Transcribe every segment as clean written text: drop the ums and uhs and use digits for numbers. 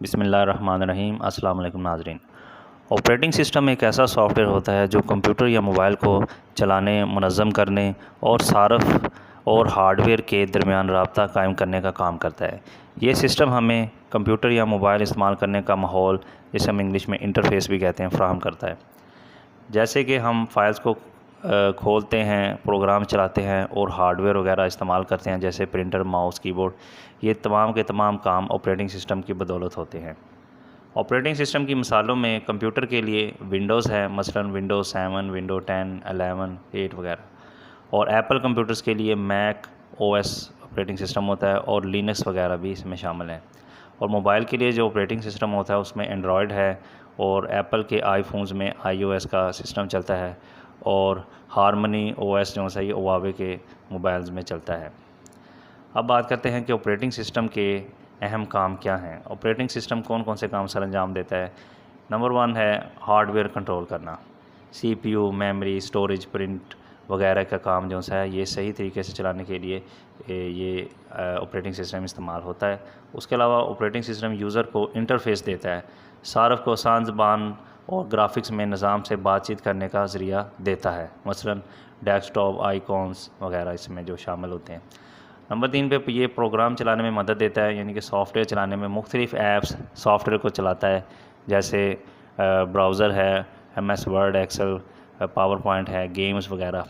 बिस्मिल्लाहिर्रहमानिर्रहीम। अस्सलाम वालेकुम नाज़रीन। ऑपरेटिंग सिस्टम एक ऐसा सॉफ्टवेयर होता है जो कंप्यूटर या मोबाइल को चलाने, मुनज़्ज़म करने और सार्फ और हार्डवेयर के दरमियान राब्ता कायम करने का काम करता है। ये सिस्टम हमें कंप्यूटर या मोबाइल इस्तेमाल करने का माहौल, जिसे हम इंग्लिश में इंटरफेस भी कहते हैं, फ़राहम करता है। जैसे कि हम फाइल्स को खोलते हैं, प्रोग्राम चलाते हैं और हार्डवेयर वगैरह इस्तेमाल करते हैं, जैसे प्रिंटर, माउस, कीबोर्ड। ये तमाम के तमाम काम ऑपरेटिंग सिस्टम की बदौलत होते हैं। ऑपरेटिंग सिस्टम की मिसालों में कंप्यूटर के लिए विंडोज़ है, मसलन विंडोज़ 7, विंडोज़ 10, 11, 8 वगैरह, और एप्पल कंप्यूटर्स के लिए मैक ओएस ऑपरेटिंग सिस्टम होता है और लिनक्स वगैरह भी इसमें शामिल है। और मोबाइल के लिए जो ऑपरेटिंग सिस्टम होता है उसमें एंड्रॉयड है और एप्पल के आईफोन्स में आईओएस का सिस्टम चलता है और हारमनी ओएस जो है ये हुआवे के मोबाइल्स में चलता है। अब बात करते हैं कि ऑपरेटिंग सिस्टम के अहम काम क्या हैं। ऑपरेटिंग सिस्टम कौन कौन से काम सर अंजाम देता है। नंबर 1 है हार्डवेयर कंट्रोल करना। सीपीयू, मेमोरी, स्टोरेज, प्रिंट वगैरह का काम जो है ये सही तरीके से चलाने के लिए ये ऑपरेटिंग सिस्टम इस्तेमाल होता है। उसके अलावा ऑपरेटिंग सिस्टम यूज़र को इंटरफेस देता है, सार्फ को आसान ज़बान और ग्राफिक्स में निज़ाम से बातचीत करने का ज़रिया देता है, मसलन डेस्कटॉप, आइकॉन्स वगैरह इसमें जो शामिल होते हैं। नंबर 3 पे ये प्रोग्राम चलाने में मदद देता है, यानी कि सॉफ्टवेयर चलाने में मुख्तलिफ़ ऐप्स सॉफ्टवेयर को चलाता है, जैसे ब्राउज़र है, MS word, excel, power point है, गेम्स वगैरह।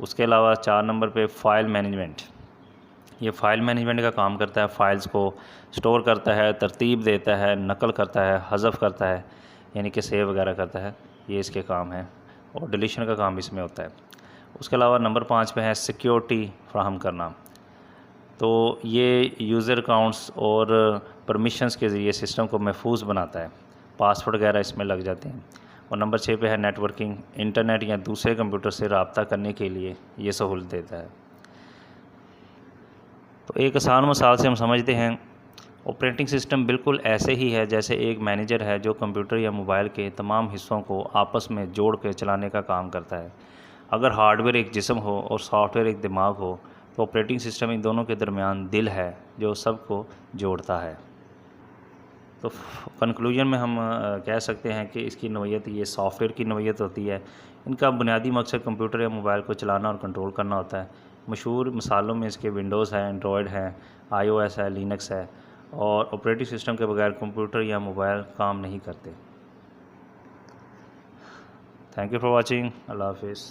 उसके अलावा 4 नंबर पे फ़ाइल मैनेजमेंट। ये फ़ाइल मैनेजमेंट का काम करता है, फ़ाइल्स को स्टोर करता है, तरतीब देता है, नकल करता है, हज़फ करता है, यानी कि सेव वगैरह करता है, ये इसके काम है, और डिलीशन का काम इसमें होता है। उसके अलावा नंबर 5 पे है सिक्योरिटी फ्राहम करना। तो ये यूज़र अकाउंट्स और परमिशंस के ज़रिए सिस्टम को महफूज बनाता है, पासवर्ड वगैरह इसमें लग जाते हैं। और नंबर 6 पे है नेटवर्किंग, इंटरनेट या दूसरे कंप्यूटर से रब्ता करने के लिए ये सहूलत देता है। तो एक आसान मिसाल से हम समझते हैं, ऑपरेटिंग सिस्टम बिल्कुल ऐसे ही है जैसे एक मैनेजर है जो कंप्यूटर या मोबाइल के तमाम हिस्सों को आपस में जोड़ कर चलाने का काम करता है। अगर हार्डवेयर एक जिस्म हो और सॉफ्टवेयर एक दिमाग हो, तो ऑपरेटिंग सिस्टम इन दोनों के दरमियान दिल है जो सबको जोड़ता है। तो कंक्लूजन में हम कह सकते हैं कि इसकी नौइयत ये सॉफ्टवेयर की नौइयत होती है। इनका बुनियादी मकसद कंप्यूटर या मोबाइल को चलाना और कंट्रोल करना होता है। मशहूर मिसालों में इसके विंडोज़ है, एंड्रॉयड है, आईओएस है, लिनक्स है। और ऑपरेटिंग सिस्टम के बगैर कंप्यूटर या मोबाइल काम नहीं करते। Thank you for watching. अल्लाह हाफिज़।